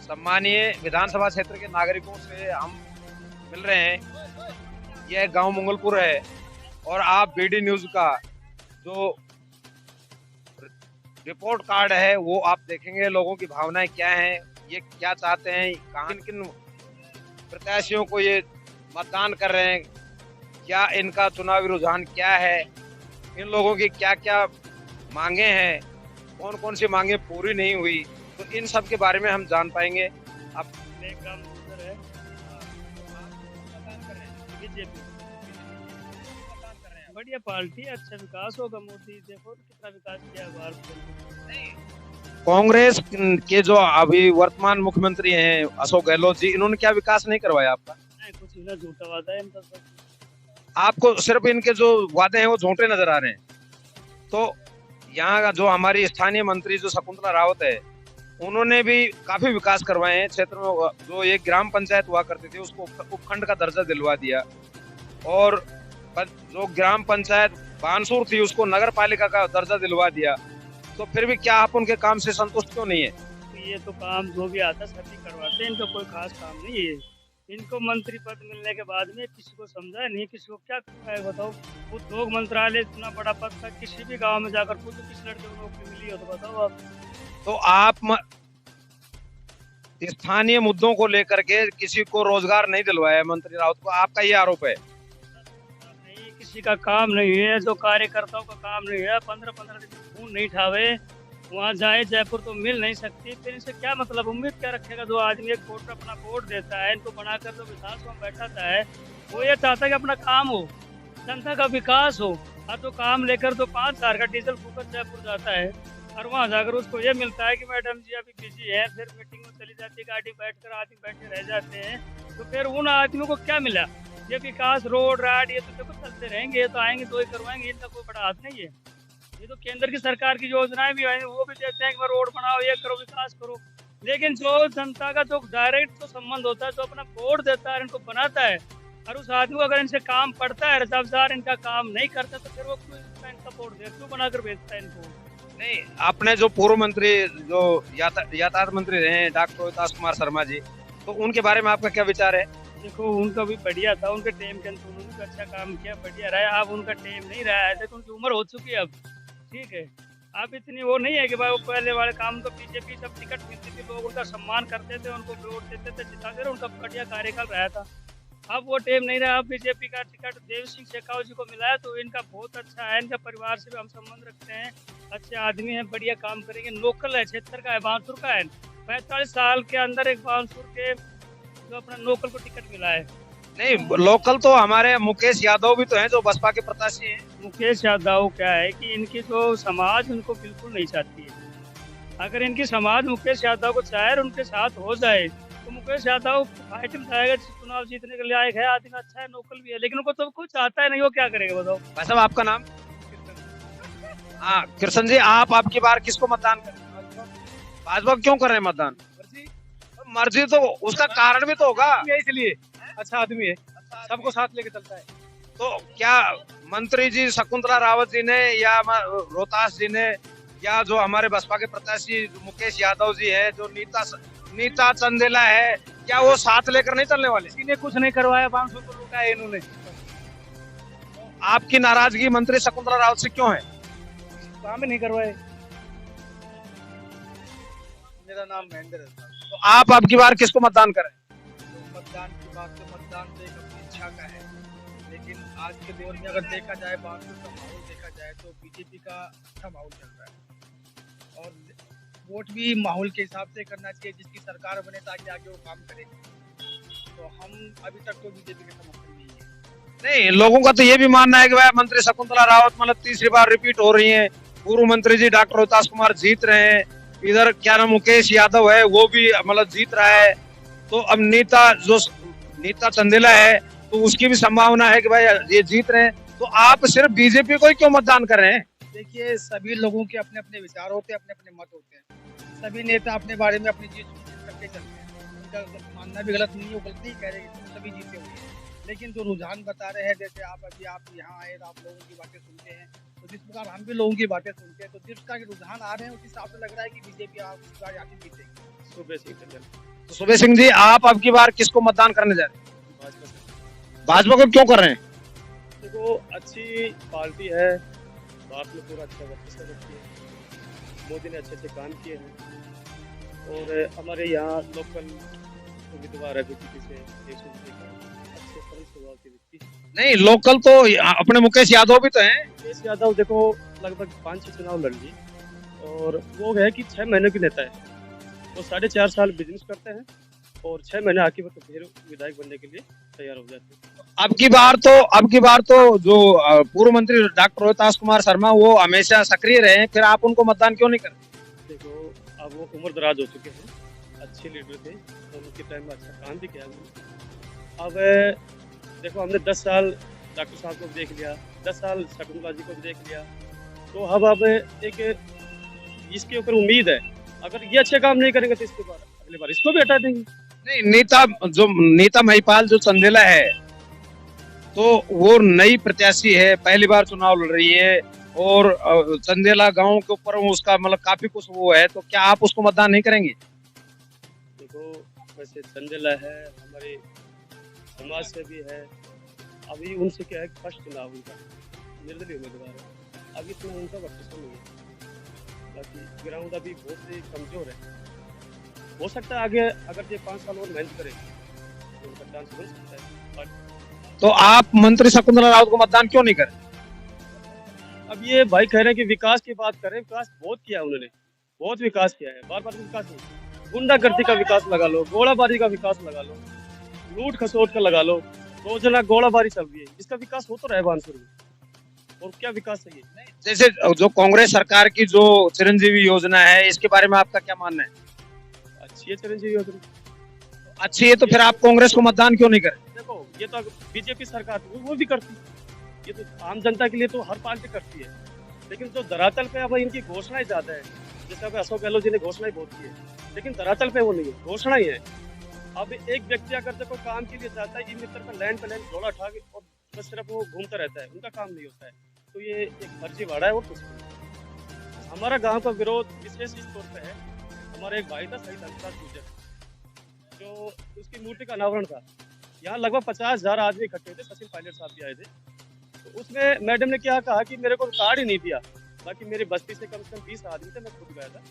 सम्मानीय विधानसभा क्षेत्र के नागरिकों से हम मिल रहे हैं। यह गांव मंगलपुर है और आप बीडी न्यूज का जो रिपोर्ट कार्ड है वो आप देखेंगे। लोगों की भावनाएं क्या हैं, ये क्या चाहते हैं, कहाँ किन किन प्रत्याशियों को ये मतदान कर रहे हैं, क्या इनका चुनावी रुझान क्या है, इन लोगों की क्या क्या मांगे हैं, कौन कौन सी मांगे पूरी नहीं हुई, तो इन सब के बारे में हम जान पाएंगे। आप एक काम दूसर है। बीजेपी बढ़िया पार्टी है, अच्छा विकास होगा। मोदी देखो तो कितना विकास किया है भारत में। कांग्रेस के जो अभी वर्तमान मुख्यमंत्री हैं अशोक गहलोत जी, इन्होंने क्या विकास नहीं करवाया आपका? नहीं, कुछ इन्हें झूठा वादा है इनका सब। आपको सिर्फ इनके जो वादे हैं वो झूठे नजर आ रहे हैं। तो यहाँ का जो हमारी स्थानीय मंत्री जो शकुंतला रावत है, उन्होंने भी काफी विकास करवाए हैं क्षेत्र में। जो एक ग्राम पंचायत हुआ करती थी उसको उपखंड का दर्जा दिलवा दिया, और जो ग्राम पंचायत बानसूर थी उसको नगर पालिका का दर्जा दिलवा दिया। तो फिर भी क्या आप उनके काम से संतुष्ट क्यों नहीं है? तो ये तो काम जो भी आता है सभी करवाते हैं, इनका कोई खास काम नहीं है। इनको मंत्री पद मिलने के बाद में किसी को समझा नहीं, किसी को क्या करना है बताओ। उद्योग मंत्रालय इतना बड़ा पद था, किसी भी गांव में जाकर पूछो किस लड़के को नौकरी मिली हो तो बताओ आप। तो आप स्थानीय मुद्दों को लेकर के किसी को रोजगार नहीं दिलवाया मंत्री रावत को, आपका ये आरोप है? नहीं, किसी का काम नहीं है, जो कार्यकर्ताओं का काम नहीं है। 15-15 दिन खून नहीं ठावे, वहाँ जाए जयपुर तो मिल नहीं सकती। फिर इनसे क्या मतलब, उम्मीद क्या रखेगा? जो आदमी एक वोट अपना वोट देता है, इनको बनाकर जो विधानसभा में बैठाता है, वो ये चाहता है कि अपना काम हो, जनता का विकास हो। और तो काम लेकर तो 5,000 का डीजल फूकत जयपुर जाता है, और वहाँ जाकर उसको ये मिलता है कि मैडम जी अभी बिजी है। फिर मीटिंग में चली जाती है गाड़ी, बैठकर आदमी बैठे रह जाते हैं। तो फिर उन आदमियों को क्या मिला? ये विकास रोड राड ये तो देखो चलते रहेंगे, ये तो आएंगे तो ही करवाएंगे, इनका कोई बड़ा हाथ नहीं है। ये तो केंद्र की सरकार की योजनाएं भी है, वो भी देते हैं कि रोड बनाओ, ये करो, विकास करो। लेकिन जो जनता का जो डायरेक्ट तो संबंध होता है, जो अपना वोट देता है, इनको बनाता है, और उस आदमी को अगर इनसे काम पड़ता है, रजाबदार इनका काम नहीं करता, तो फिर वो क्यों इनका वोट दे, क्यों बनाकर भेजता है इनको? नहीं, आपने जो पूर्व मंत्री जो यातायात मंत्री रहे हैं डॉक्टर रोहितास कुमार शर्मा जी, तो उनके बारे में आपका क्या विचार है? देखो उनका भी बढ़िया था, उनके टेम के अंदर उन्होंने भी अच्छा काम किया, बढ़िया रहा। अब उनका टेम नहीं रहा है, देखो उनकी उम्र हो चुकी है अब, ठीक है। अब इतनी वो नहीं है कि भाई वो पहले वाले काम। तो बीजेपी जब टिकट मिलती थी लोग उनका सम्मान करते थे, उनको वोट देते थे, जिताते थे, उनका बढ़िया कार्यकाल रहा था। अब वो टेम नहीं रहा। अब बीजेपी का टिकट देव सिंह शेखावत जी को मिला है, तो इनका बहुत अच्छा है, इनका परिवार से भी हम संबंध रखते हैं, अच्छे आदमी हैं, बढ़िया काम करेंगे। लोकल है, क्षेत्र का है, बानसूर का है। 45 साल के अंदर एक बानसूर के जो अपना लोकल को टिकट मिला है। नहीं, लोकल तो हमारे मुकेश यादव भी तो हैं जो बसपा के प्रत्याशी हैं। मुकेश यादव क्या है कि इनकी जो समाज उनको बिल्कुल नहीं चाहती है। अगर इनकी समाज मुकेश यादव को चाहे और उनके साथ हो जाए, तो मुकेश यादव फाइट में जाएगा, चुनाव जीतने के लिए आएगा है, आदमी अच्छा है, लोकल भी है। लेकिन उनको तो कुछ चाहता है नहीं, वो क्या करेगा बताओ। भाई साहब, आपका नाम? हाँ कृष्ण जी, आप आपकी बार किसको मतदान करें? भाजपा क्यों कर रहे हैं मतदान? मर्जी तो उसका कारण भी तो होगा, इसलिए अच्छा आदमी है, सबको साथ लेके चलता है। तो क्या मंत्री जी शकुंतला रावत जी ने या रोहतास जी ने या जो हमारे बसपा के प्रत्याशी मुकेश यादव जी है, जो नीता चंदेला है, क्या वो साथ लेकर नहीं चलने वाले? किसी ने कुछ नहीं करवाया, 500 को लूटा है इन्होंने। आपकी नाराजगी मंत्री शकुंतला रावत से क्यों है? काम ही नहीं करवाए। मेरा नाम महेंद्र है। तो आप अब की बार किसको मतदान करें? तो मतदान की बात तो मतदान तो एक अपनी इच्छा का है, लेकिन आज के दौर में अगर देखा जाए, बानसूर का माहौल देखा जाए, तो बीजेपी का अच्छा माहौल चल रहा है। और वोट भी माहौल के हिसाब से करना चाहिए, जिसकी सरकार बने ताकि आगे वो काम करे। तो हम अभी तक तो बीजेपी के समर्थन नहीं है। नहीं, लोगों का तो ये भी मानना है कि भाई मंत्री शकुंतला रावत मतलब तीसरी बार रिपीट हो रही है, पूर्व मंत्री जी डॉक्टर रोहितास कुमार जीत रहे हैं, इधर क्या नाम मुकेश यादव है वो भी मतलब जीत रहा है, तो अब नीता चंदेला है तो उसकी भी संभावना है कि भाई ये जीत रहे हैं। तो आप सिर्फ बीजेपी को ही क्यों मतदान कर रहे हैं? देखिए, सभी लोगों के अपने अपने विचार होते हैं, अपने अपने मत होते हैं। सभी नेता अपने बारे में अपनी चीज करके चलते हैं, उनका मानना भी गलत नहीं है, वो गलत नहीं कह रहे कि सभी जीते हुए हैं। लेकिन जो रुझान बता रहे हैं, जैसे आप यहाँ आए तो आप लोगों की बातें सुनते हैं, तो जिस प्रकार हम भी लोगों की बातें सुनते हैं, तो जिस प्रकार के रुझान आ रहे हैं उस हिसाब से लग रहा है कि बीजेपी आप जीतेगी। सुबह सिंह टंडन। तो सुबह सिंह जी, आप अब की बार किसको मतदान करने जा रहे हैं? भाजपा से। भाजपा को क्यों कर रहे हैं? देखो अच्छी पार्टी है, भारत में पूरा अच्छा वर्चस्व रखती है, मोदी ने अच्छे अच्छे काम किए हैं और हमारे यहाँ लोकल उम्मीदवार है बीजेपी से अच्छे सरल स्वभाव के व्यक्ति। नहीं, लोकल तो अपने मुकेश यादव भी तो हैं। मुकेश यादव देखो लगभग 5-6 चुनाव लड़ लिए और वो है कि 6 महीने की नेता है, वो 4.5 साल बिजनेस करते हैं और 6 महीने आके वो तो फिर विधायक बनने के लिए तैयार हो जाते हैं। अब की बार तो जो पूर्व मंत्री डॉक्टर रोहितास कुमार शर्मा वो हमेशा सक्रिय रहे हैं, फिर आप उनको मतदान क्यों नहीं कर? देखो अब वो उम्र दराज हो चुके हैं, अच्छे लीडर थे और उनके टाइम में अच्छा काम भी किया उन्होंने। अब देखो हमने 10 साल डॉक्टर साहब को भी देख लिया, 10 साल शकुंतला जी को भी देख लिया, तो अब एक इसके ऊपर उम्मीद है अगर ये अच्छे काम नहीं करेंगे तो इसके बाद अगली बार इसको भी हटा देंगे। नहीं, नीता महिपाल जो चंदेला है तो वो नई प्रत्याशी है, पहली बार चुनाव लड़ रही है और चंदेला गांव के ऊपर उसका मतलब काफी कुछ वो है, तो क्या आप उसको मतदान नहीं करेंगे? देखो वैसे चंदेला है, हमारे समाज से भी है, अभी उनसे क्या है फर्स्ट चुनाव उनका, निर्दलीय उम्मीदवार है, अभी इतना उनका वर्चस्व नहीं है, बाकी ग्राउंड अभी बहुत ही कमजोर है। हो सकता है आगे अगर ये 5 साल और मेहनत करें तो उनका चांस बन सकता है। तो आप मंत्री शकुंतला रावत को मतदान क्यों नहीं करें? अब ये भाई कह रहे हैं कि विकास की बात करें, विकास बहुत किया उन्होंने, बहुत विकास किया है, बार बार विकास नहीं, गुंडागर्दी का विकास लगा लो, गोलाबारी का विकास लगा लो, लूट खसोट का लगा लो, रोजाना गोलाबारी चल रही है, इसका विकास हो तो रहा है बानसूर में, और क्या विकास चाहिए? जैसे जो कांग्रेस सरकार की जो चिरंजीवी योजना है, इसके बारे में आपका क्या मानना है? अच्छी है चिरंजीवी योजना, अच्छी है, तो फिर आप कांग्रेस को मतदान क्यों नहीं करें? देखो ये तो बीजेपी सरकार वो भी करती, ये तो आम जनता के लिए तो हर पार्टी करती है, लेकिन जो धरातल पे अब इनकी घोषणाएं ज्यादा है, जैसे अब अशोक गहलोत जी ने घोषणाएं बहुत की है, लेकिन धरातल पे वो नहीं है, घोषणा ही है। अब एक व्यक्ति अगर देखो काम के लिए जाता है, इन मित्र का लैंड पे लैंड झोला उठा के और बस सिर्फ वो घूमता रहता है, उनका काम नहीं होता है, तो ये एक फर्जी वाड़ा है और कुछ नहीं। हमारा गांव का विरोध विशेष इस तौर पे है, हमारा एक भाई था शहीद अंशुराज गुर्जर, जो उसकी मूर्ति का अनावरण था, यहाँ लगभग 50,000 आदमी इकट्ठे थे, सचिन पायलट साहब भी आए थे, तो उसमें मैडम ने क्या कहा कि मेरे को कार्ड ही नहीं दिया, बाकी मेरी बस्ती से कम 20 आदमी थे, मैं खुद गया था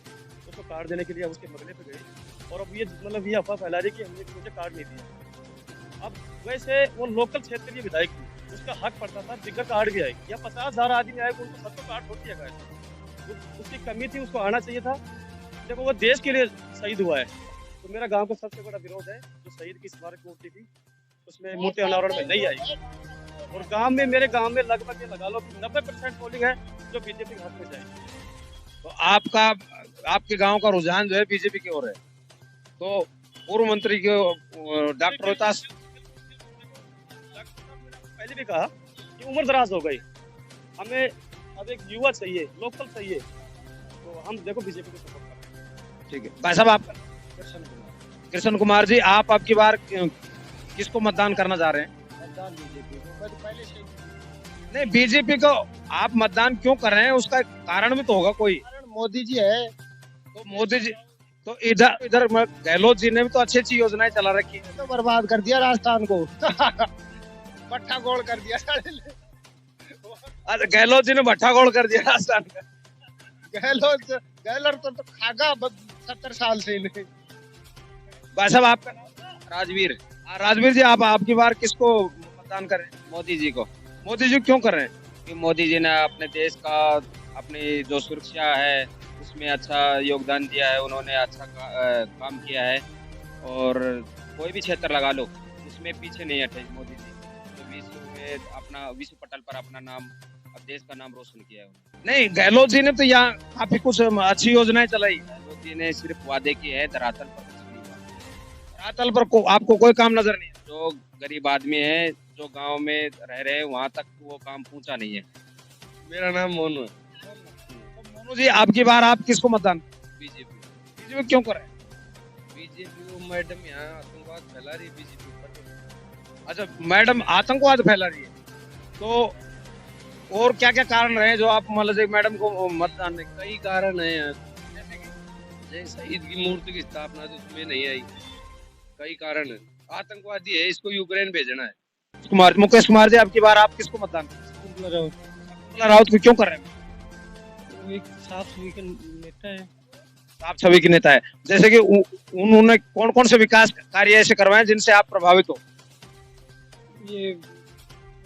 उसको कार्ड देने के लिए, उसके बगले पे गए, और अब ये मतलब ये अफवाह फैला रही कि हमने मुझे कार्ड नहीं दिया। अब वैसे वो लोकल क्षेत्रीय विधायक थी, उसका हक पड़ता था बिना कार्ड भी आए, या 50,000 आदमी आए उनको सबको कार्ड छोड़ दिया गया, उसकी कमी थी, उसको आना चाहिए था। जब वो देश के लिए शहीद हुआ है, तो मेरा गांव का सबसे बड़ा विरोध है, जो शहीद की स्मारक मूर्ति थी उसमें मूर्ति अनावरण में नहीं आई, और गांव में मेरे गांव में लगभग ये लगा लो 90% पोलिंग है जो बीजेपी के हाथ में जाएगी। तो आपके गांव का रुझान जो है बीजेपी की ओर है, तो पूर्व मंत्री के डॉक्टर रोहतास पहले भी कहा कि उम्र दराज हो गई, हमें अब एक युवा चाहिए, लोकल चाहिए, तो हम देखो बीजेपी को सपोर्ट कर रहे हैं। ठीक है भाई साहब, आप कृष्ण कुमार जी, आप अब की बार किसको मतदान करना चाह रहे हैं? मतदान बीजेपी को, मैं तो पहले से नहीं, बीजेपी को आप मतदान क्यों कर रहे हैं, उसका कारण भी तो होगा कोई। मोदी जी है, तो मोदी जी तो इधर गहलोत जी ने भी तो अच्छी अच्छी योजनाएं चला रखी है। तो बर्बाद कर दिया राजस्थान को पट्टा गोल कर दिया गहलोत जी ने भट्टा गोल कर दिया राजस्थान का। गहलोत तो खागा 70 साल से नहीं। भाई साहब, आपका नाम? राजवीर। राजवीर जी, आप आपकी बार किसको मतदान करें? मोदी जी को। मोदी जी क्यों कर रहे हैं? कि मोदी जी ने अपने देश का, अपनी जो सुरक्षा है उसमें अच्छा योगदान दिया है, उन्होंने अच्छा काम किया है, और कोई भी क्षेत्र लगा लो उसमें पीछे नहीं हटे मोदी जी, तो विश्व में अपना विश्व पटल पर अपना नाम, देश का नाम रोशन किया है उन्होंने। नहीं, गहलोत जी ने तो यहाँ काफी कुछ अच्छी योजनाएं चलाई। गहलोत जी ने सिर्फ वादे किए हैं, धरातल पर कुछ नहीं हुआ। धरातल पर आपको कोई काम नजर नहीं है? जो गरीब आदमी है, जो गांव में रह रहे हैं, वहां तक वो काम पहुंचा नहीं है। मेरा नाम मोनू है। तो मोनू जी, आपकी बार आप किसको मतदान? बीजेपी क्यों कर रहे हैं? बीजेपी को मैडम यहाँ आतंकवाद फैला रही है बीजेपी पर। अच्छा, मैडम आतंकवाद फैला रही है, तो और क्या क्या कारण रहे जो आप मतलब मैडम को मतदान नहीं? कई कारण है, अजय शहीद की मूर्ति की स्थापना तो उसमें नहीं आई, कई कारण है। आतंकवादी है, इसको यूक्रेन भेजना है। मुकेश कुमार जी, आपकी बार आप किसको मतदान करें? शकुंतला राउत को क्यों कर रहे हैं? वो एक साफ छवि के नेता है। आप छवि के नेता है, जैसे कि उन्होंने कौन कौन से विकास कार्य ऐसे करवाए जिनसे आप प्रभावित हो? ये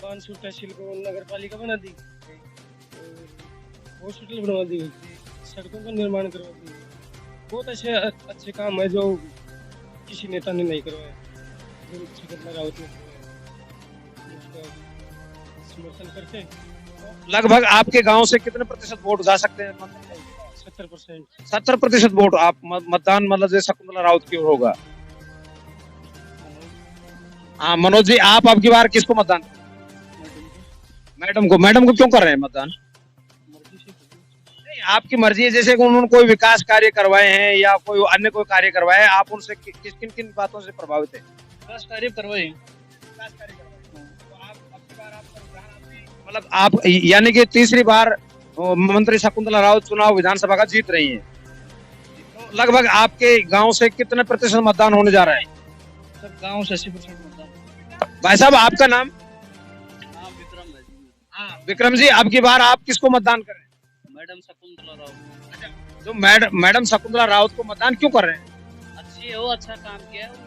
बानसूर तहसील को नगर पालिका बना दी, हॉस्पिटल बनवा दी, सड़कों का निर्माण करवा दी। बहुत अच्छे काम है जो किसी नेता ने नहीं करवाया, जो शकुंतला राउत ने करवाया। उसका समर्थन करते हैं। लगभग आपके गांव से कितने प्रतिशत वोट जा सकते हैं? 70%। 70% वोट आप मतदान मतलब जैसे शकुंतला राउत की ओर होगा। हाँ मनोज जी, आप अब की बार किसको मतदान? मैडम को क्यों कर रहे हैं मतदान? नहीं, आपकी मर्जी है, जैसे कि उन्होंने कोई विकास कार्य करवाए हैं या कोई अन्य कोई कार्य करवाए हैं, आप उनसे किन किन बातों से प्रभावित है? विकास कार्य करवाए। मतलब आप यानी कि तीसरी बार मंत्री शकुंतला राउत चुनाव विधानसभा का जीत रही हैं, तो लगभग आपके गांव से कितने प्रतिशत मतदान होने जा रहा है? सब गांव से 80% मतदान। भाई साहब, आपका नाम? विक्रम है। हाँ विक्रम जी, अब की बार आप किसको मतदान करें? मैडम शकुंतला राउत। जो मैडम शकुंतला राउत को मतदान क्यों कर रहे हैं? अच्छी है वो, अच्छा काम किया है।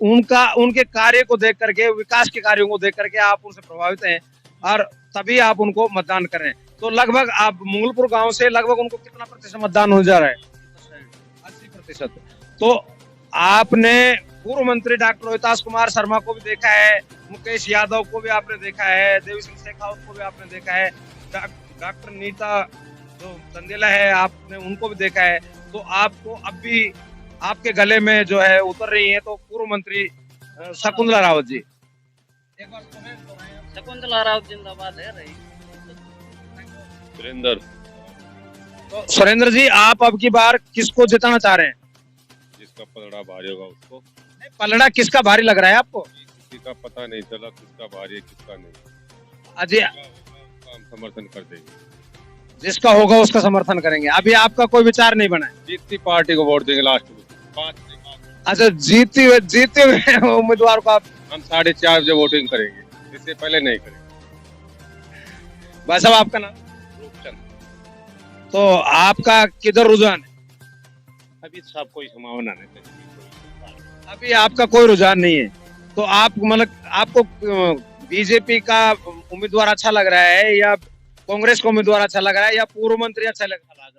उनके कार्य को देख करके, विकास के कार्यों को देख करके आप उनसे प्रभावित हैं और तभी आप उनको मतदान कर रहे हैं। तो लगभग आप मंगलपुर गांव से लगभग उनको कितना प्रतिशत मतदान हो जा रहा है? 80%। तो आपने पूर्व मंत्री डॉक्टर रोहितास कुमार शर्मा को भी देखा है, मुकेश यादव को भी आपने देखा है, देवी सिंह शेखावत को भी आपने देखा है, डॉक्टर नीता जो चंदेला है आपने उनको भी देखा है। तो आपको अब भी आपके गले में जो है उतर रही है तो पूर्व मंत्री शकुंतला राउत जी। एक बार शकुंतला राउत जिंदाबाद है रही। सुरेंद्र। तो सुरेंद्र जी, आप अब की बार किसको जिताना चाह रहे हैं? जिसका पलड़ा भारी होगा उसको। पलड़ा किसका भारी लग रहा है आपको? किसी का पता नहीं चला किसका भारी है किसका नहीं। अजय, हम समर्थन कर देंगे, जिसका होगा उसका समर्थन करेंगे। अभी आपका कोई विचार नहीं बना है? जीतती पार्टी को वोट देंगे लास्ट में। 5 अच्छा, जीते हुए उम्मीदवार को आप? हम 4:30 बजे वोटिंग करेंगे, इससे पहले नहीं करेंगे। भाई साहब, आपका नाम? रूपचंद। तो आपका किधर रुझान है? अभी सब कोई संभावना नहीं, अभी आपका कोई रुझान नहीं है। तो आप मतलब आपको बीजेपी का उम्मीदवार अच्छा लग रहा है या कांग्रेस का उम्मीदवार अच्छा लग रहा है या पूर्व मंत्री अच्छा लग रहा है?